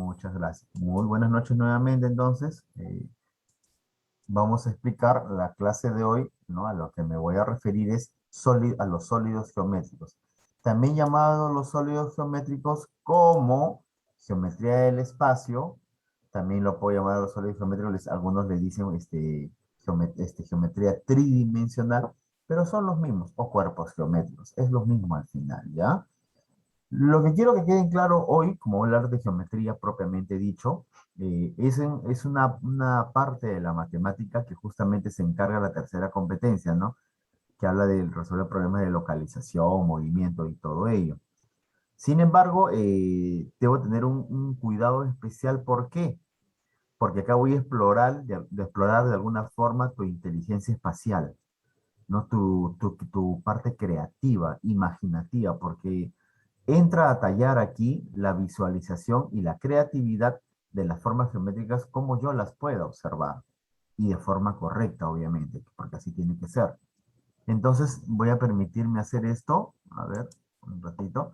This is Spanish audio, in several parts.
Muchas gracias. Muy buenas noches nuevamente, entonces. Vamos a explicar la clase de hoy, ¿no? A lo que me voy a referir es a los sólidos geométricos. También llamados los sólidos geométricos como geometría del espacio. También lo puedo llamar a los sólidos geométricos. Algunos le dicen geometría tridimensional, pero son los mismos, o cuerpos geométricos. Es lo mismo al final, ¿ya? Lo que quiero que quede claro hoy, como voy a hablar de geometría propiamente dicho, es una parte de la matemática que justamente se encarga la tercera competencia, ¿no? Que habla de resolver problemas de localización, movimiento y todo ello. Sin embargo, debo tener un cuidado especial. ¿Por qué? Porque acá voy a explorar, de explorar de alguna forma tu inteligencia espacial, ¿no? Tu parte creativa, imaginativa, porque entra a tallar aquí la visualización y la creatividad de las formas geométricas como yo las pueda observar. Y de forma correcta, obviamente, porque así tiene que ser. Entonces voy a permitirme hacer esto, a ver, un ratito,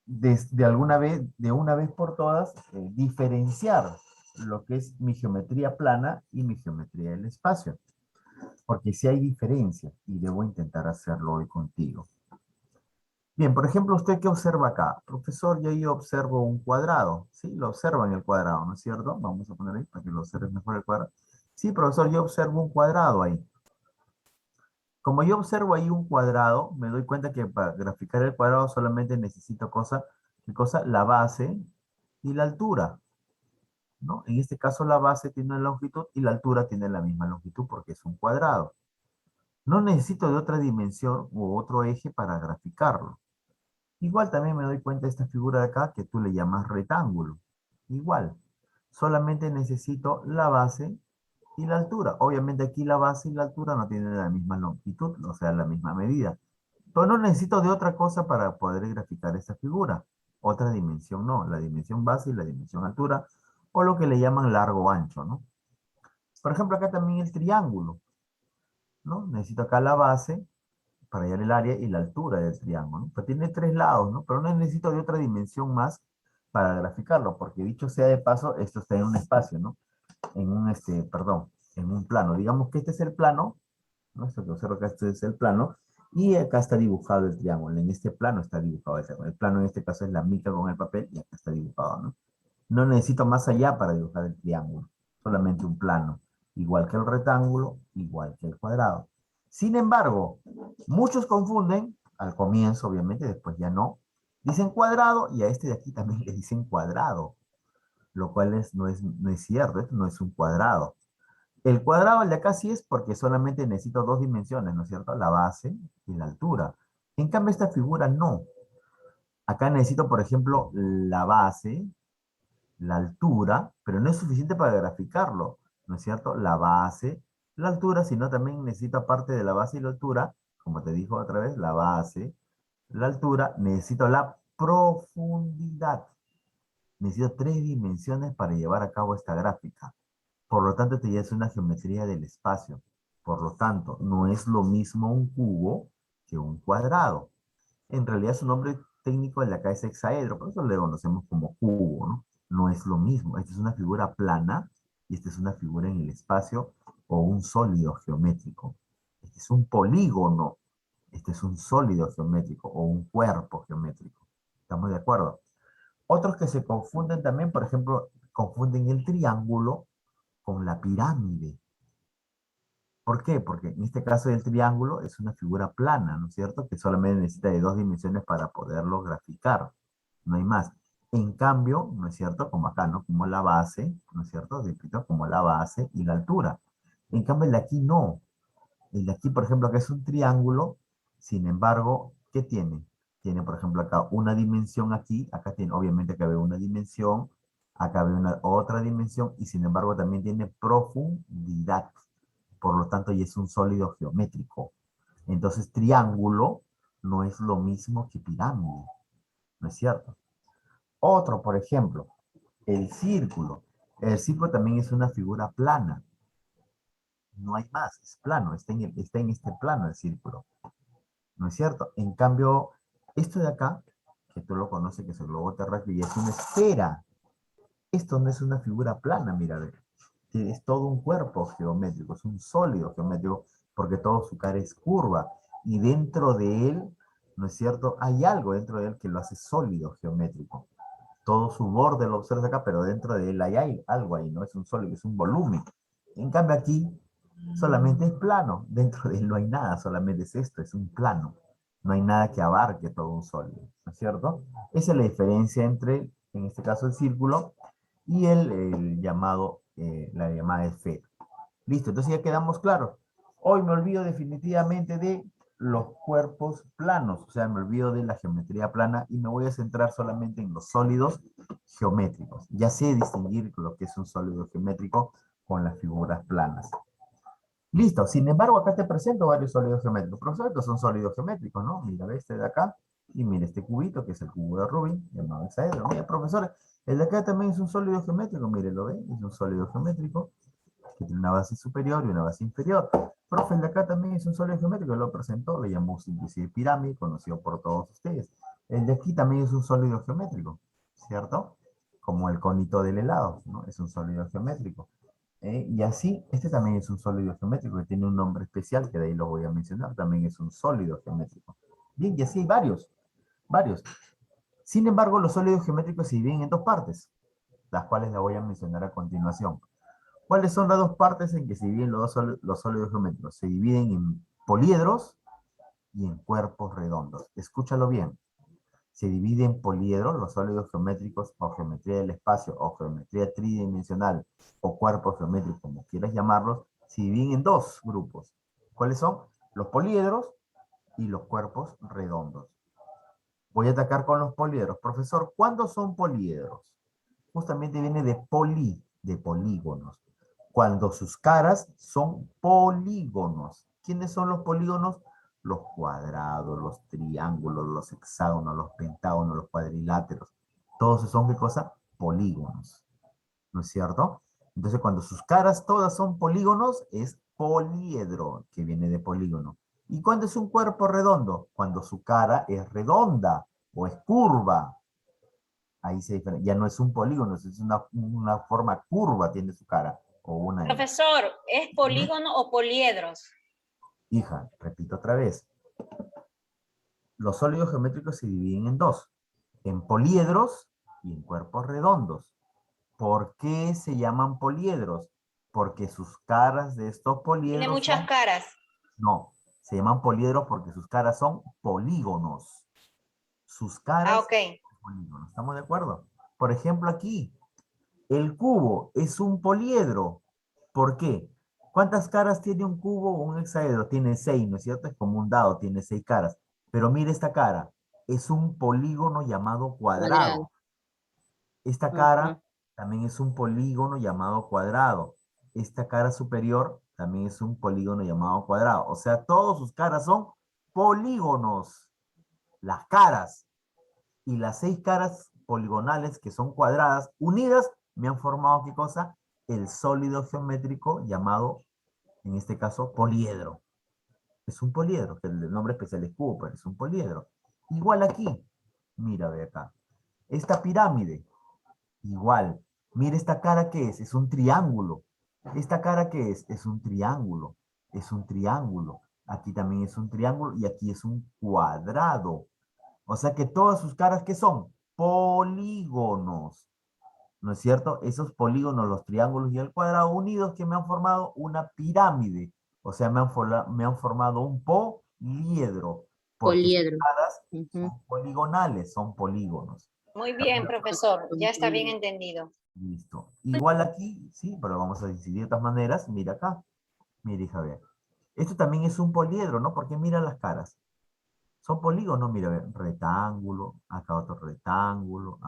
de una vez por todas, diferenciar lo que es mi geometría plana y mi geometría del espacio. Porque sí hay diferencia y debo intentar hacerlo hoy contigo. Bien, por ejemplo, ¿usted qué observa acá? Profesor, yo observo un cuadrado. Sí, lo observa en el cuadrado, ¿no es cierto? Vamos a poner ahí para que lo observes mejor el cuadrado. Sí, profesor, yo observo un cuadrado ahí. Como yo observo ahí un cuadrado, me doy cuenta que para graficar el cuadrado solamente necesito ¿qué cosa? La base y la altura, ¿no? En este caso la base tiene una longitud y la altura tiene la misma longitud porque es un cuadrado. No necesito de otra dimensión u otro eje para graficarlo. Igual también me doy cuenta de esta figura de acá que tú le llamas rectángulo. Igual, solamente necesito la base y la altura. Obviamente aquí la base y la altura no tienen la misma longitud, o sea, la misma medida. Pero no necesito de otra cosa para poder graficar esta figura. Otra dimensión no, la dimensión base y la dimensión altura, o lo que le llaman largo ancho, ¿no? Por ejemplo, acá también el triángulo, ¿no? Necesito acá la base para hallar el área y la altura del triángulo, ¿no? Pero tiene tres lados, ¿no? Pero no necesito de otra dimensión más para graficarlo, porque dicho sea de paso, esto está en un espacio, ¿no? Perdón, en un plano. Digamos que este es el plano, ¿no? Esto que observo acá, este es el plano, y acá está dibujado el triángulo. En este plano está dibujado el triángulo. El plano en este caso es la mica con el papel, y acá está dibujado, ¿no? No necesito más allá para dibujar el triángulo, solamente un plano, igual que el rectángulo, igual que el cuadrado. Sin embargo, muchos confunden, al comienzo obviamente, después ya no, dicen cuadrado y a este de aquí también le dicen cuadrado, lo cual no es cierto, esto no es un cuadrado. El cuadrado, el de acá sí es porque solamente necesito dos dimensiones, ¿no es cierto? La base y la altura. En cambio, esta figura no. Acá necesito, por ejemplo, la base, la altura, pero no es suficiente para graficarlo, ¿no es cierto? La base, la altura, sino también necesito aparte de la base y la altura, como te dijo otra vez, la base, la altura, necesito la profundidad. Necesito tres dimensiones para llevar a cabo esta gráfica. Por lo tanto, esta ya es una geometría del espacio. Por lo tanto, no es lo mismo un cubo que un cuadrado. En realidad su nombre técnico de acá es hexaedro, por eso le conocemos como cubo, ¿no? No es lo mismo. Esta es una figura plana y esta es una figura en el espacio o un sólido geométrico. Este es un polígono. Este es un sólido geométrico o un cuerpo geométrico. ¿Estamos de acuerdo? Otros que se confunden también, por ejemplo, confunden el triángulo con la pirámide. ¿Por qué? Porque en este caso el triángulo es una figura plana, ¿no es cierto? Que solamente necesita de dos dimensiones para poderlo graficar. No hay más. En cambio, ¿no es cierto? Como acá, ¿no? Como la base, ¿no es cierto? Repito, como la base y la altura. En cambio, el de aquí no. El de aquí, por ejemplo, acá es un triángulo. Sin embargo, ¿qué tiene? Tiene, por ejemplo, acá una dimensión aquí. Acá tiene, obviamente, acá ve una dimensión. Acá ve una otra dimensión. Y sin embargo, también tiene profundidad. Por lo tanto, ya es un sólido geométrico. Entonces, triángulo no es lo mismo que pirámide, ¿no es cierto? Otro, por ejemplo, el círculo. El círculo también es una figura plana. No hay más, es plano, está en este plano el círculo, ¿no es cierto? En cambio, esto de acá, que tú lo conoces, que es el globo terráqueo, y es una esfera. Esto no es una figura plana, mira, a ver. Es todo un cuerpo geométrico, es un sólido geométrico, porque todo su cara es curva. Y dentro de él, ¿no es cierto? Hay algo dentro de él que lo hace sólido geométrico. Todo su borde lo observas acá, pero dentro de él hay algo ahí, no es un sólido, es un volumen. En cambio aquí solamente es plano, dentro de él no hay nada, solamente es esto, es un plano. No hay nada que abarque todo un sólido, ¿no es cierto? Esa es la diferencia entre, en este caso, el círculo y el llamado, la llamada esfera. Listo, entonces ya quedamos claros. Hoy me olvido definitivamente de los cuerpos planos, o sea, me olvido de la geometría plana y me voy a centrar solamente en los sólidos geométricos. Ya sé distinguir lo que es un sólido geométrico con las figuras planas. Listo, sin embargo, acá te presento varios sólidos geométricos. Profesor, estos son sólidos geométricos, ¿no? Mira, ve este de acá, y mira este cubito, que es el cubo de Rubin, llamado hexaedro. Mira, profesor, el de acá también es un sólido geométrico, mire, ¿lo ve? Es un sólido geométrico que tiene una base superior y una base inferior. Profe, el de acá también es un sólido geométrico, lo presentó, le llamó síntese de pirámide, conocido por todos ustedes. El de aquí también es un sólido geométrico, ¿cierto? Como el conito del helado, ¿no? Es un sólido geométrico. Y así, este también es un sólido geométrico que tiene un nombre especial, que de ahí lo voy a mencionar, también es un sólido geométrico. Bien, y así hay varios, varios. Sin embargo, los sólidos geométricos se dividen en dos partes, las cuales la voy a mencionar a continuación. ¿Cuáles son las dos partes en que se dividen los sólidos geométricos? Se dividen en poliedros y en cuerpos redondos. Escúchalo bien. Se divide en poliedros, los sólidos geométricos, o geometría del espacio, o geometría tridimensional, o cuerpos geométricos, como quieras llamarlos, se dividen en dos grupos. ¿Cuáles son? Los poliedros y los cuerpos redondos. Voy a atacar con los poliedros. Profesor, ¿cuándo son poliedros? Justamente viene de poli, de polígonos. Cuando sus caras son polígonos. ¿Quiénes son los polígonos? Los cuadrados, los triángulos, los hexágonos, los pentágonos, los cuadriláteros. Todos esos son, ¿qué cosa? Polígonos. ¿No es cierto? Entonces, cuando sus caras todas son polígonos, es poliedro, que viene de polígono. ¿Y cuándo es un cuerpo redondo? Cuando su cara es redonda o es curva. Ahí se diferencia. Ya no es un polígono, es una forma curva tiene su cara. O una M. Profesor, ¿es polígono o poliedros? Hija, repito otra vez. Los sólidos geométricos se dividen en dos. En poliedros y en cuerpos redondos. ¿Por qué se llaman poliedros? Porque sus caras de estos Tiene poliedros muchas son... caras. No, se llaman poliedros porque sus caras son polígonos. Sus Ah, caras ok. son polígonos. ¿Estamos de acuerdo? Por ejemplo, aquí, el cubo es un poliedro. ¿Por qué? ¿Cuántas caras tiene un cubo o un hexaedro? Tiene 6, ¿no es cierto? Es como un dado, tiene 6 caras. Pero mire esta cara. Es un polígono llamado Cuadrado. cuadrado. Esta cara Ajá. también es un polígono llamado cuadrado. Esta cara superior también es un polígono llamado cuadrado. O sea, todas sus caras son polígonos. Las caras y las 6 caras poligonales que son cuadradas unidas me han formado, ¿qué cosa? El sólido geométrico llamado, en este caso, poliedro. Es un poliedro, que el nombre especial es cubo, pero es un poliedro. Igual aquí, mira, ve acá. Esta pirámide, igual. Mira esta cara que es un triángulo. ¿Esta cara que es un triángulo. Es un triángulo. Aquí también es un triángulo y aquí es un cuadrado. O sea que todas sus caras, ¿qué son? Polígonos. ¿No es cierto? Esos polígonos, los triángulos y el cuadrado unidos que me han formado una pirámide. O sea, me han formado un poliedro. Porque sus Poliedro. caras Ujú. son poligonales, son polígonos. Muy bien, profesor. Ya está bien entendido. Listo. Igual aquí, sí, pero vamos a decidir de otras maneras. Mira acá. Mira, hija, ver. Esto también es un poliedro, ¿no? Porque mira las caras. Son polígonos, mira, ve, rectángulo, acá otro rectángulo,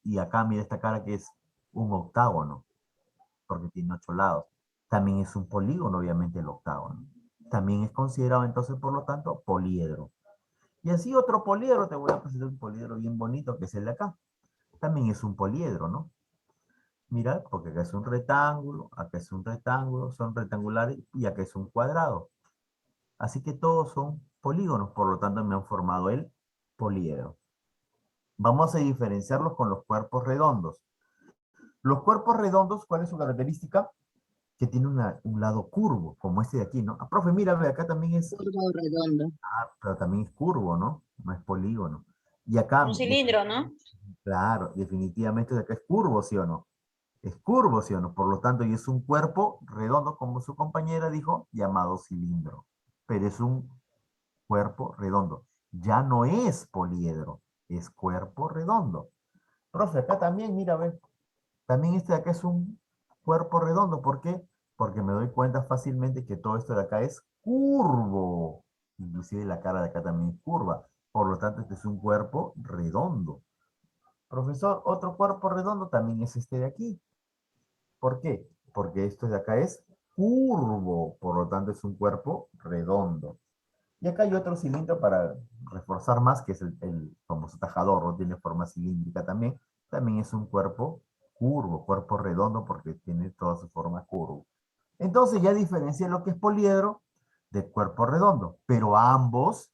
y acá mira esta cara que es un octágono, porque tiene 8 lados. También es un polígono, obviamente, el octágono. También es considerado entonces, por lo tanto, poliedro. Y así otro poliedro, te voy a presentar un poliedro bien bonito, que es el de acá. También es un poliedro, ¿no? Mira, porque acá es un rectángulo, son rectangulares, y acá es un cuadrado. Así que todos son polígonos, por lo tanto me han formado el poliedro. Vamos a diferenciarlos con los cuerpos redondos. Los cuerpos redondos, ¿cuál es su característica? Que tiene un lado curvo, como este de aquí, ¿no? Ah, profe, mira, ve, acá también es, Curvo redondo. pero también es curvo, ¿no? No es polígono. Y Un acá, cilindro, ¿no? claro, definitivamente de acá es curvo, ¿sí o no? Es curvo, ¿sí o no? Por lo tanto, y es un cuerpo redondo, como su compañera dijo, llamado cilindro. Pero es un cuerpo redondo. Ya no es poliedro, es cuerpo redondo. Profe, acá también, mira, ve, también este de acá es un cuerpo redondo. ¿Por qué? Porque me doy cuenta fácilmente que todo esto de acá es curvo. Inclusive la cara de acá también es curva. Por lo tanto, este es un cuerpo redondo. Profesor, otro cuerpo redondo también es este de aquí. ¿Por qué? Porque esto de acá es curvo. Por lo tanto, es un cuerpo redondo. Y acá hay otro cilindro para reforzar más, que es el famoso tajador, ¿no? Tiene forma cilíndrica también. También es un cuerpo curvo, cuerpo redondo, porque tiene toda su forma curvo. Entonces ya diferencia lo que es poliedro de cuerpo redondo. Pero ambos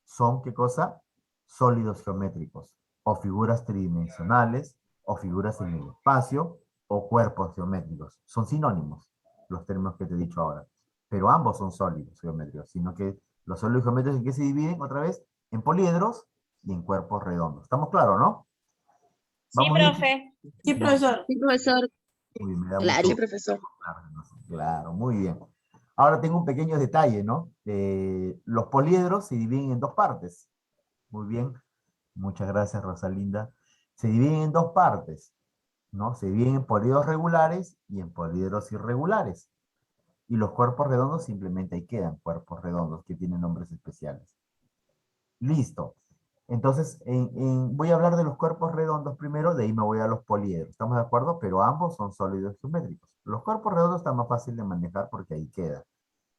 son, ¿qué cosa? Sólidos geométricos, o figuras tridimensionales, o figuras en el espacio, o cuerpos geométricos. Son sinónimos, los términos que te he dicho ahora. Pero ambos son sólidos geométricos, sino que los sólidos geométricos en qué se dividen otra vez en poliedros y en cuerpos redondos. ¿Estamos claros, no? Sí, Vamos bien. profe. Sí, profesor. Sí, profesor. Muy bien, me da Claro. mucho Sí, gusto. profesor. Claro, muy bien. Ahora tengo un pequeño detalle, ¿no? Los poliedros se dividen en dos partes. Muy bien. Muchas gracias, Rosalinda. Se dividen en dos partes, ¿no? Se dividen en poliedros regulares y en poliedros irregulares. Y los cuerpos redondos simplemente ahí quedan, cuerpos redondos que tienen nombres especiales. Listo. Entonces, voy a hablar de los cuerpos redondos primero, de ahí me voy a los poliedros. ¿Estamos de acuerdo? Pero ambos son sólidos geométricos. Los cuerpos redondos están más fácil de manejar porque ahí queda.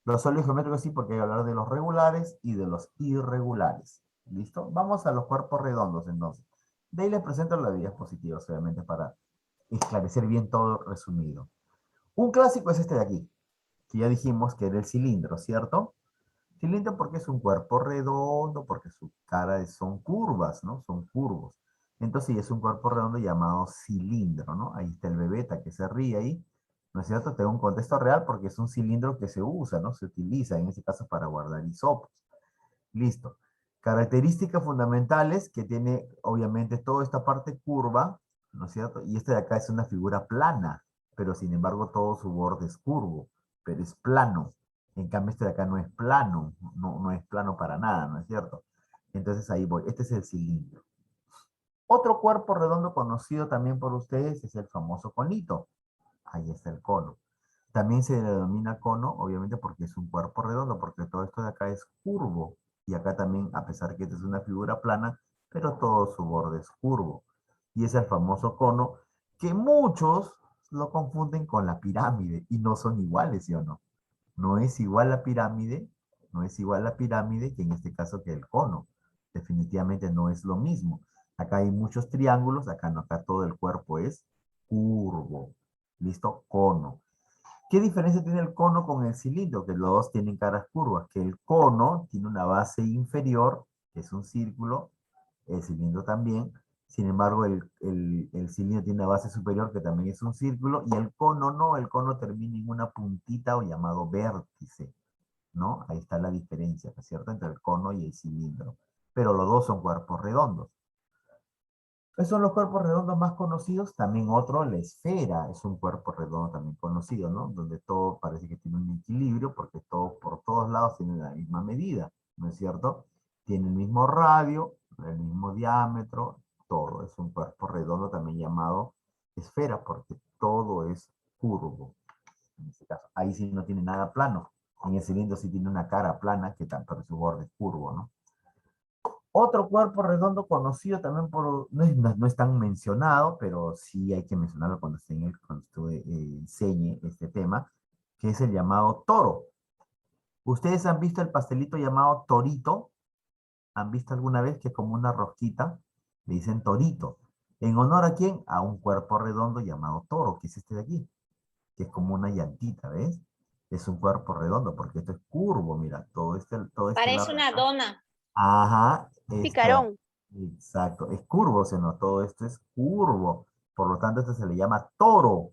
Los sólidos geométricos sí, porque hay que hablar de los regulares y de los irregulares. ¿Listo? Vamos a los cuerpos redondos entonces. De ahí les presento las diapositivas, obviamente, para esclarecer bien todo resumido. Un clásico es este de aquí, que ya dijimos que era el cilindro, ¿cierto? Cilindro porque es un cuerpo redondo, porque su cara son curvas, ¿no? Son curvos. Entonces es un cuerpo redondo llamado cilindro, ¿no? Ahí está el bebeta que se ríe ahí, ¿no es cierto? Tengo un contexto real porque es un cilindro que se usa, ¿no? Se utiliza en este caso para guardar hisopos. Listo. Características fundamentales que tiene, obviamente, toda esta parte curva, ¿no es cierto? Y este de acá es una figura plana, pero sin embargo todo su borde es curvo, pero es plano. En cambio este de acá no es plano, no es plano para nada, ¿no es cierto? Entonces ahí voy. Este es el cilindro. Otro cuerpo redondo conocido también por ustedes es el famoso conito. Ahí está el cono. También se denomina cono, obviamente, porque es un cuerpo redondo, porque todo esto de acá es curvo. Y acá también, a pesar que esta es una figura plana, pero todo su borde es curvo. Y es el famoso cono que muchos lo confunden con la pirámide y no son iguales, ¿sí o no? No es igual la pirámide, no es igual la pirámide que en este caso que el cono. Definitivamente no es lo mismo. Acá hay muchos triángulos, acá no, acá todo el cuerpo es curvo. ¿Listo? Cono. ¿Qué diferencia tiene el cono con el cilindro? Que los dos tienen caras curvas, que el cono tiene una base inferior, que es un círculo, el cilindro también. Sin embargo, el cilindro tiene una base superior, que también es un círculo, y el cono no, el cono termina en una puntita o llamado vértice, ¿no? Ahí está la diferencia, ¿no es cierto?, entre el cono y el cilindro. Pero los dos son cuerpos redondos. Esos son los cuerpos redondos más conocidos. También otro, la esfera, es un cuerpo redondo también conocido, ¿no? Donde todo parece que tiene un equilibrio porque todo, por todos lados tiene la misma medida, ¿no es cierto? Tiene el mismo radio, el mismo diámetro, todo. Es un cuerpo redondo también llamado esfera porque todo es curvo. En este caso, ahí sí no tiene nada plano. En el cilindro sí tiene una cara plana, que tanto su borde es curvo, ¿no? Otro cuerpo redondo conocido también por, no es tan mencionado, pero sí hay que mencionarlo cuando, enseñe este tema, que es el llamado toro. ¿Ustedes han visto el pastelito llamado torito? ¿Han visto alguna vez que es como una rosquita? Le dicen torito. ¿En honor a quién? A un cuerpo redondo llamado toro, que es este de aquí, que es como una llantita, ¿ves? Es un cuerpo redondo, porque esto es curvo, mira, todo este lado Parece de una acá. dona. Ajá, esto, Picarón. exacto, es curvo, ¿sí o no? Todo esto es curvo. Por lo tanto, este se le llama toro.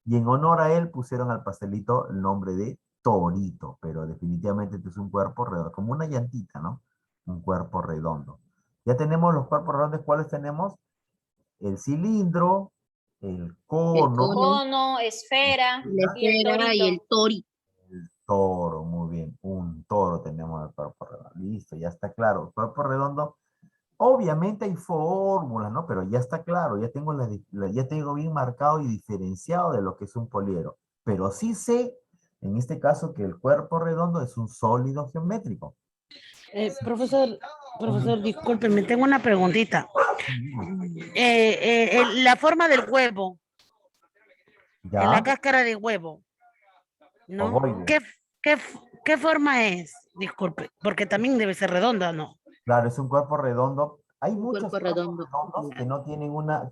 Y en honor a él pusieron al pastelito el nombre de torito, pero definitivamente este es un cuerpo redondo, como una llantita, ¿no? Un cuerpo redondo. Ya tenemos los cuerpos redondos, ¿cuáles tenemos? El cilindro, el El cono, cono, Cono, esfera la y el esfera y el torito. torito. el toro, muy bien, un toro tenemos el cuerpo redondo. Listo, ya está claro. El cuerpo redondo, obviamente hay fórmulas, ¿no? Pero ya está claro, ya tengo, ya tengo bien marcado y diferenciado de lo que es un poliedro. Pero sí sé, en este caso, que el cuerpo redondo es un sólido geométrico. Profesor, discúlpeme, tengo una preguntita. La forma del huevo, en la ¿Ya? cáscara de huevo, ¿no? Ovoide. ¿Qué forma es? Disculpe, porque también debe ser redonda, ¿no? Claro, es un cuerpo redondo. Hay Un muchos cuerpo cuerpos redondo. redondos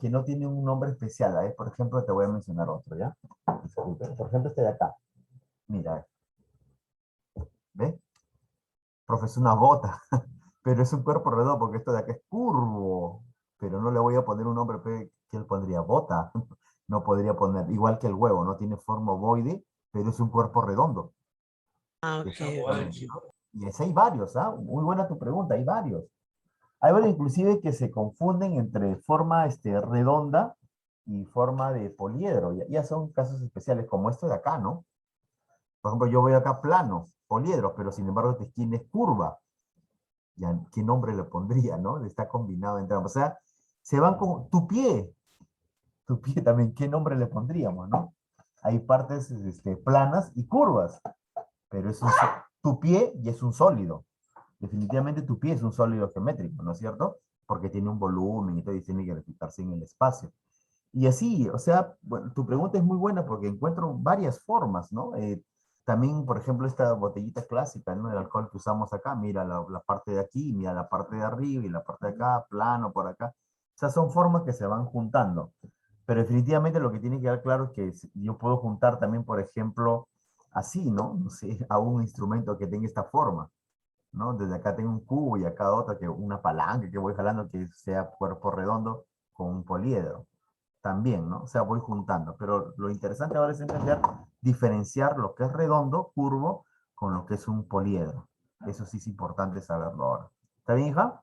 que no tienen un nombre especial. ¿Eh? Por ejemplo, te voy a mencionar otro, ¿ya? Disculpe. Por ejemplo, este de acá. Mira, ¿ves? Profe, es una bota, pero es un cuerpo redondo porque esto de acá es curvo. Pero no le voy a poner un nombre que él pondría bota. No podría poner, igual que el huevo, no tiene forma ovoide, pero es un cuerpo redondo. Ah, ok. Exactamente, ¿no? Y ese hay varios, ¿ah? Muy buena tu pregunta, hay varios. Hay varios inclusive que se confunden entre forma redonda y forma de poliedro. Ya son casos especiales como esto de acá, ¿no? Por ejemplo, yo voy acá plano, poliedro, pero sin embargo esta esquina es curva. Ya, ¿qué nombre le pondría, no? Está combinado entre ambos. O sea, se van como tu pie también, ¿qué nombre le pondríamos, no? Hay partes planas y curvas, pero tu pie y es un sólido. Definitivamente tu pie es un sólido geométrico, ¿no es cierto? Porque tiene un volumen y todo y tiene que replicarse en el espacio. Y así, o sea, bueno, tu pregunta es muy buena porque encuentro varias formas, ¿no? También, por ejemplo, esta botellita clásica, ¿no? El alcohol que usamos acá, mira la parte de aquí, mira la parte de arriba y la parte de acá, plano por acá. O sea, son formas que se van juntando. Pero definitivamente lo que tiene que quedar claro es que yo puedo juntar también, por ejemplo, así, ¿no? No sé, a un instrumento que tenga esta forma. ¿No? Desde acá tengo un cubo y acá otra, que una palanca que voy jalando que sea cuerpo redondo con un poliedro. También, ¿no? O sea, voy juntando. Pero lo interesante ahora es entender, diferenciar lo que es redondo, curvo, con lo que es un poliedro. Eso sí es importante saberlo ahora. ¿Está bien, hija?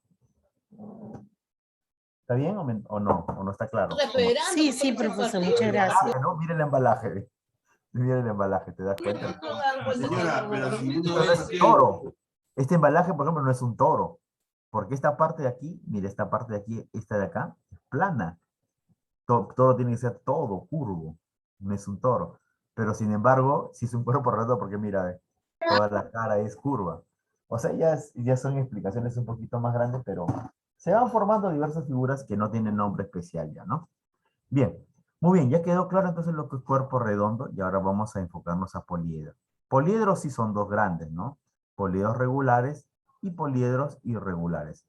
¿Está bien o no? ¿O no está claro? Sí, sí, profesor, muchas gracias. ¿No? Mira el embalaje. Mira el embalaje, ¿te das cuenta? Señora, pero si uno Esto no es un toro. Este embalaje, por ejemplo, no es un toro. Porque esta parte de aquí, mira, esta parte de aquí, esta de acá, es plana. Todo tiene que ser todo curvo. No es un toro. Pero sin embargo, sí es un cuerpo redondo porque mira, toda la cara es curva. O sea, ya son explicaciones un poquito más grandes, pero se van formando diversas figuras que no tienen nombre especial ya, ¿no? Bien, muy bien, ya quedó claro entonces lo que es cuerpo redondo y ahora vamos a enfocarnos a poliedros. Poliedros sí son dos grandes, ¿no? Poliedros regulares y poliedros irregulares.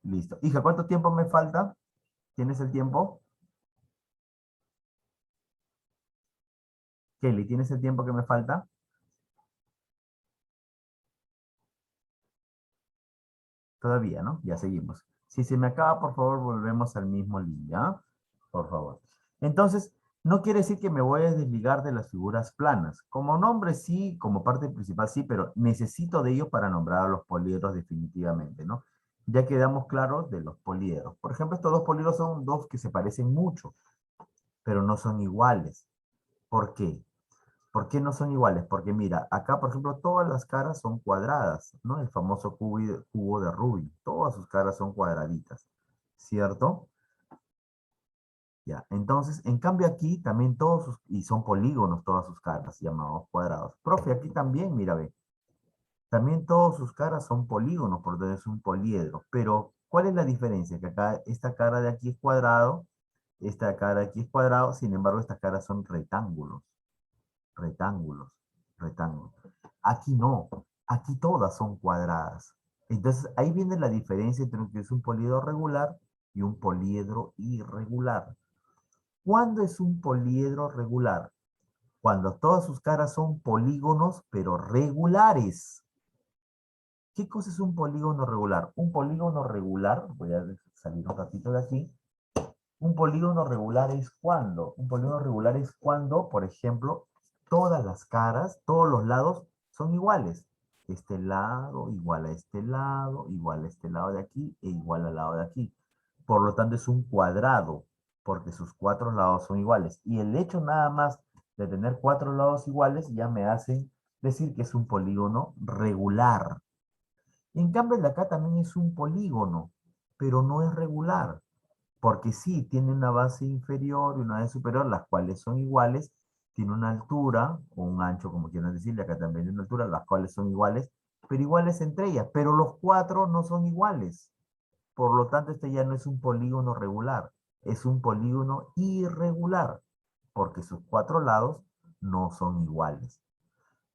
Listo. Hija, ¿cuánto tiempo me falta? ¿Tienes el tiempo? Kelly, ¿tienes el tiempo que me falta? Todavía, ¿no? Ya seguimos. Si se me acaba, por favor, volvemos al mismo línea. ¿Ah? Por favor. Entonces, no quiere decir que me voy a desligar de las figuras planas. Como nombre sí, como parte principal sí, pero necesito de ello para nombrar a los poliedros definitivamente, ¿no? Ya quedamos claros de los poliedros. Por ejemplo, estos dos poliedros son dos que se parecen mucho, pero no son iguales. ¿Por qué? ¿Por qué no son iguales? Porque mira, acá por ejemplo todas las caras son cuadradas, ¿no? El famoso cubo de Rubik. Todas sus caras son cuadraditas, ¿cierto? Ya, entonces, en cambio aquí también y son polígonos todas sus caras, llamados cuadrados. Profe, aquí también, mira, ve, también todas sus caras son polígonos, por lo tanto es un poliedro. Pero, ¿cuál es la diferencia? Que acá esta cara de aquí es cuadrado, esta cara de aquí es cuadrado, sin embargo, estas caras son rectángulos, rectángulos, rectángulos. Aquí no, aquí todas son cuadradas. Entonces, ahí viene la diferencia entre lo que es un poliedro regular y un poliedro irregular. ¿Cuándo es un poliedro regular? Cuando todas sus caras son polígonos, pero regulares. ¿Qué cosa es un polígono regular? Un polígono regular, voy a salir un ratito de aquí, Un polígono regular es cuando. Un polígono regular es cuando, por ejemplo, todas las caras, todos los lados son iguales. Este lado igual a este lado, igual a este lado de aquí e igual al lado de aquí. Por lo tanto, es un cuadrado, porque sus cuatro lados son iguales. Y el hecho nada más de tener cuatro lados iguales ya me hacen decir que es un polígono regular. En cambio, el de acá también es un polígono, pero no es regular, porque sí, tiene una base inferior y una base superior, las cuales son iguales, tiene una altura, o un ancho, como quieran decirle, acá también tiene una altura, las cuales son iguales, pero iguales entre ellas, pero los cuatro no son iguales. Por lo tanto, este ya no es un polígono regular, es un polígono irregular, porque sus cuatro lados no son iguales.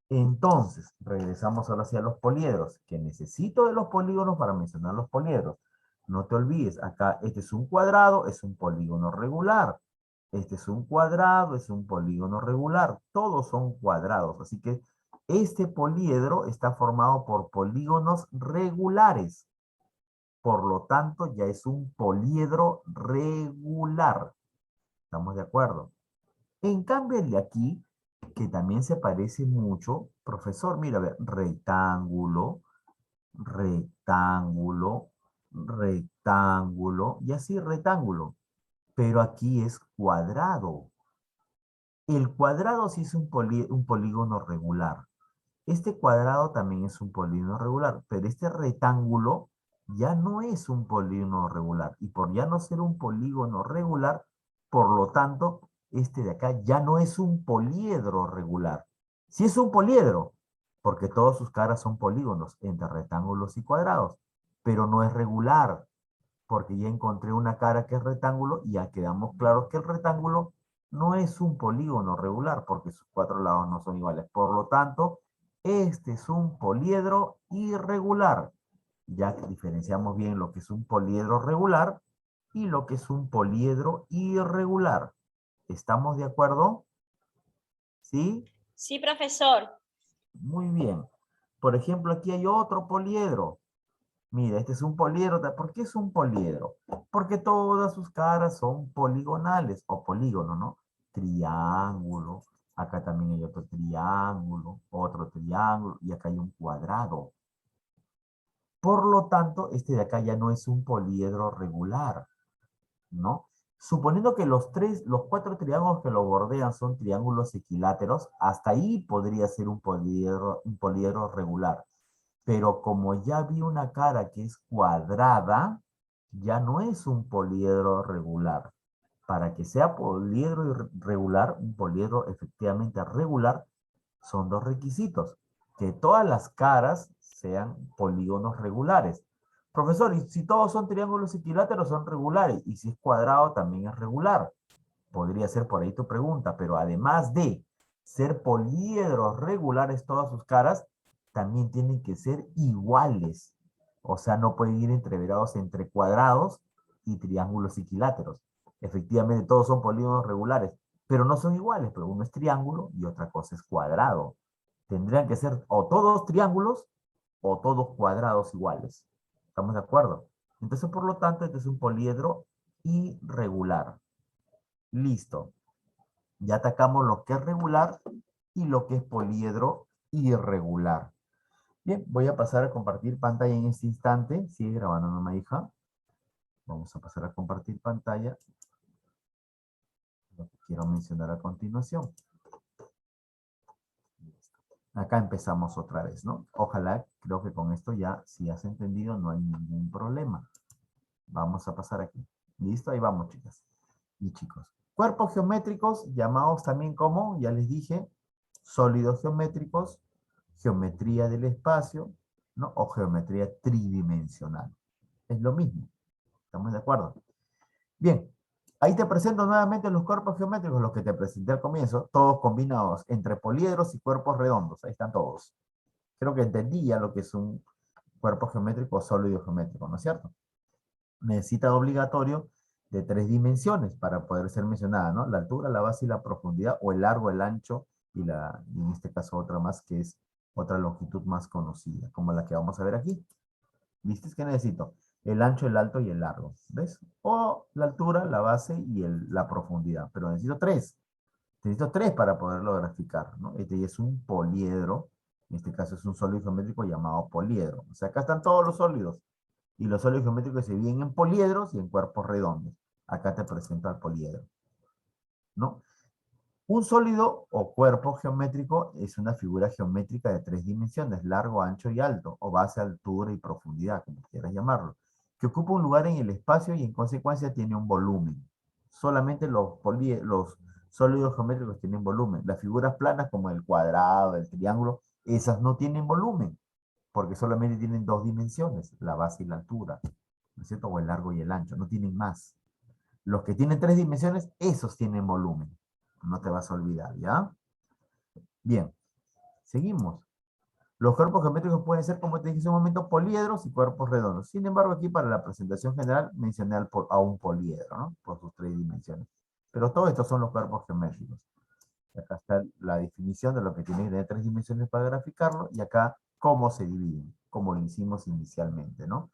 Entonces, regresamos ahora hacia los poliedros, que necesito de los polígonos para mencionar los poliedros. No te olvides, acá este es un cuadrado, es un polígono regular. Este es un cuadrado, es un polígono regular. Todos son cuadrados, así que este poliedro está formado por polígonos regulares. Por lo tanto, ya es un poliedro regular. ¿Estamos de acuerdo? En cambio, el de aquí, que también se parece mucho, profesor, mira, a ver, rectángulo, rectángulo, rectángulo, y así rectángulo. Pero aquí es cuadrado. El cuadrado sí es un polígono regular. Este cuadrado también es un polígono regular, pero este rectángulo ya no es un polígono regular. Y por ya no ser un polígono regular, por lo tanto, este de acá ya no es un poliedro regular. Sí es un poliedro, porque todas sus caras son polígonos entre rectángulos y cuadrados, pero no es regular, porque ya encontré una cara que es rectángulo y ya quedamos claros que el rectángulo no es un polígono regular, porque sus cuatro lados no son iguales. Por lo tanto, este es un poliedro irregular. Ya que diferenciamos bien lo que es un poliedro regular y lo que es un poliedro irregular. ¿Estamos de acuerdo? ¿Sí? Sí, profesor. Muy bien. Por ejemplo, aquí hay otro poliedro. Mira, este es un poliedro. ¿Por qué es un poliedro? Porque todas sus caras son poligonales o polígono, ¿no? Triángulo. Acá también hay otro triángulo, y acá hay un cuadrado. Por lo tanto, este de acá ya no es un poliedro regular, ¿no? Suponiendo que los cuatro triángulos que lo bordean son triángulos equiláteros, hasta ahí podría ser un poliedro regular. Pero como ya vi una cara que es cuadrada, ya no es un poliedro regular. Para que sea poliedro regular, un poliedro efectivamente regular, son dos requisitos. Que todas las caras sean polígonos regulares. Profesor, y si todos son triángulos equiláteros, son regulares. Y si es cuadrado, también es regular. Podría ser por ahí tu pregunta, pero además de ser poliedros regulares todas sus caras, también tienen que ser iguales. O sea, no pueden ir entreverados entre cuadrados y triángulos equiláteros. Efectivamente, todos son polígonos regulares, pero no son iguales, pero uno es triángulo y otra cosa es cuadrado. Tendrían que ser o todos triángulos o todos cuadrados iguales. ¿Estamos de acuerdo? Entonces, por lo tanto, este es un poliedro irregular. Listo. Ya atacamos lo que es regular y lo que es poliedro irregular. Bien, voy a pasar a compartir pantalla en este instante. Sigue grabando, ¿no, mi hija? Vamos a pasar a compartir pantalla. Lo que quiero mencionar a continuación. Acá empezamos otra vez, ¿no? Ojalá, creo que con esto ya, si has entendido, no hay ningún problema. Vamos a pasar aquí. ¿Listo? Ahí vamos, chicas y chicos. Cuerpos geométricos, llamados también como, ya les dije, sólidos geométricos, geometría del espacio, ¿no? O geometría tridimensional. Es lo mismo. ¿Estamos de acuerdo? Bien, ahí te presento nuevamente los cuerpos geométricos, los que te presenté al comienzo, todos combinados entre poliedros y cuerpos redondos. Ahí están todos. Creo que entendí ya lo que es un cuerpo geométrico o sólido geométrico, ¿no es cierto? Necesita obligatorio de 3 dimensiones para poder ser mencionada, ¿no? La altura, la base y la profundidad, o el largo, el ancho, y en este caso otra más que es otra longitud más conocida, como la que vamos a ver aquí. ¿Viste? ¿Qué necesito? El ancho, el alto y el largo, ¿ves? O la altura, la base y la profundidad. Pero necesito tres. Necesito tres para poderlo graficar, ¿no? Este ya es un poliedro. En este caso es un sólido geométrico llamado poliedro. O sea, acá están todos los sólidos. Y los sólidos geométricos se dividen en poliedros y en cuerpos redondos. Acá te presento al poliedro, ¿no? Un sólido o cuerpo geométrico es una figura geométrica de tres dimensiones, largo, ancho y alto, o base, altura y profundidad, como quieras llamarlo, que ocupa un lugar en el espacio y en consecuencia tiene un volumen. Solamente los sólidos geométricos tienen volumen. Las figuras planas como el cuadrado, el triángulo, esas no tienen volumen, porque solamente tienen dos dimensiones, la base y la altura, ¿no es cierto? O el largo y el ancho, no tienen más. Los que tienen tres dimensiones, esos tienen volumen. No te vas a olvidar, ¿ya? Bien, seguimos. Los cuerpos geométricos pueden ser, como te dije hace un momento, poliedros y cuerpos redondos. Sin embargo, aquí para la presentación general mencioné a un poliedro, ¿no? Por sus tres dimensiones. Pero todos estos son los cuerpos geométricos. Acá está la definición de lo que tiene que tener tres dimensiones para graficarlo, y acá cómo se dividen, como lo hicimos inicialmente, ¿no?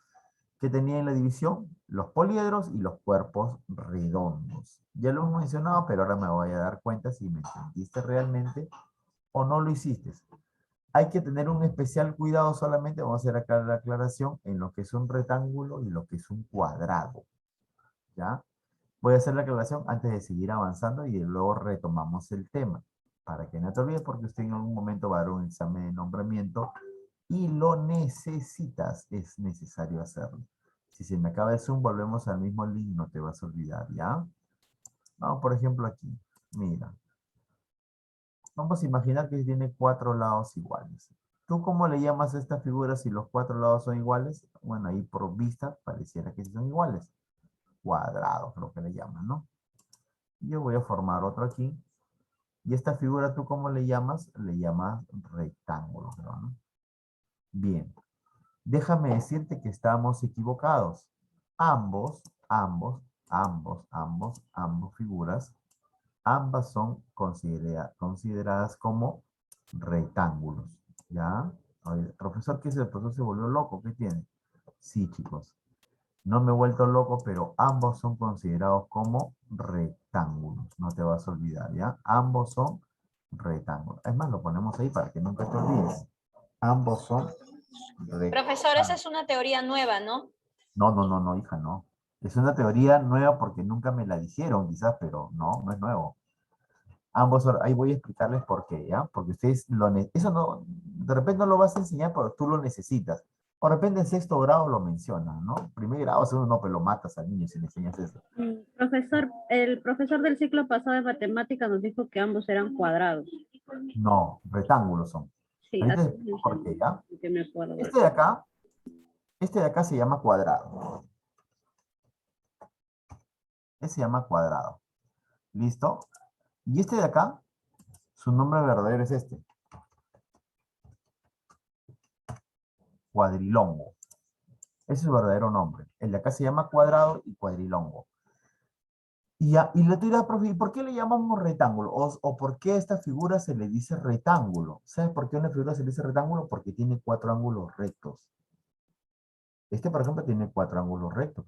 ¿Qué tenía en la división? Los poliedros y los cuerpos redondos. Ya lo hemos mencionado, pero ahora me voy a dar cuenta si me entendiste realmente o no lo hiciste. Hay que tener un especial cuidado solamente, vamos a hacer acá la aclaración, en lo que es un rectángulo y lo que es un cuadrado. ¿Ya? Voy a hacer la aclaración antes de seguir avanzando y luego retomamos el tema. Para que no te olvides, porque usted en algún momento va a dar un examen de nombramiento y lo necesitas, es necesario hacerlo. Si se me acaba el Zoom, volvemos al mismo link, no te vas a olvidar, ¿ya? Vamos, por ejemplo, aquí. Mira. Vamos a imaginar que tiene cuatro lados iguales. ¿Tú cómo le llamas a esta figura si los cuatro lados son iguales? Bueno, ahí por vista pareciera que sí son iguales. Cuadrado, creo que le llaman, ¿no? Yo voy a formar otro aquí. ¿Y esta figura tú cómo le llamas? Le llamas rectángulo, creo, ¿no? Bien. Déjame decirte que estamos equivocados. Ambos figuras, ambas son consideradas como rectángulos. ¿Ya? Oye, profesor, ¿qué es el profesor? Se volvió loco. ¿Qué tiene? Sí, chicos. No me he vuelto loco, pero ambos son considerados como rectángulos. No te vas a olvidar, ¿ya? Ambos son rectángulos. Es más, lo ponemos ahí para que nunca te olvides. Ambos son Profesor, esa rectángulos. es una teoría nueva, ¿no? No, hija, no. Es una teoría nueva porque nunca me la dijeron, quizás, pero no, no es nuevo. Ambos, ahí voy a explicarles por qué, ¿ya? Porque ustedes eso no, de repente no lo vas a enseñar, pero tú lo necesitas. O de repente en sexto grado lo mencionan, ¿no? Primer grado, segundo no, pero lo matas al niño si le enseñas eso. Profesor, el profesor del ciclo pasado de matemáticas nos dijo que ambos eran cuadrados. No, rectángulos son. Sí, Ahorita así te explico por qué, ¿ya? que me acuerdo. Este de acá se llama cuadrado. Este se llama cuadrado. ¿Listo? Y este de acá, su nombre verdadero es este. Cuadrilongo. Ese es su verdadero nombre. El de acá se llama cuadrado y cuadrilongo. Y le dirás, profe, ¿y por qué le llamamos rectángulo? O ¿por qué a esta figura se le dice rectángulo? ¿Sabes por qué a una figura se le dice rectángulo? Porque tiene cuatro ángulos rectos. Este, por ejemplo, tiene cuatro ángulos rectos.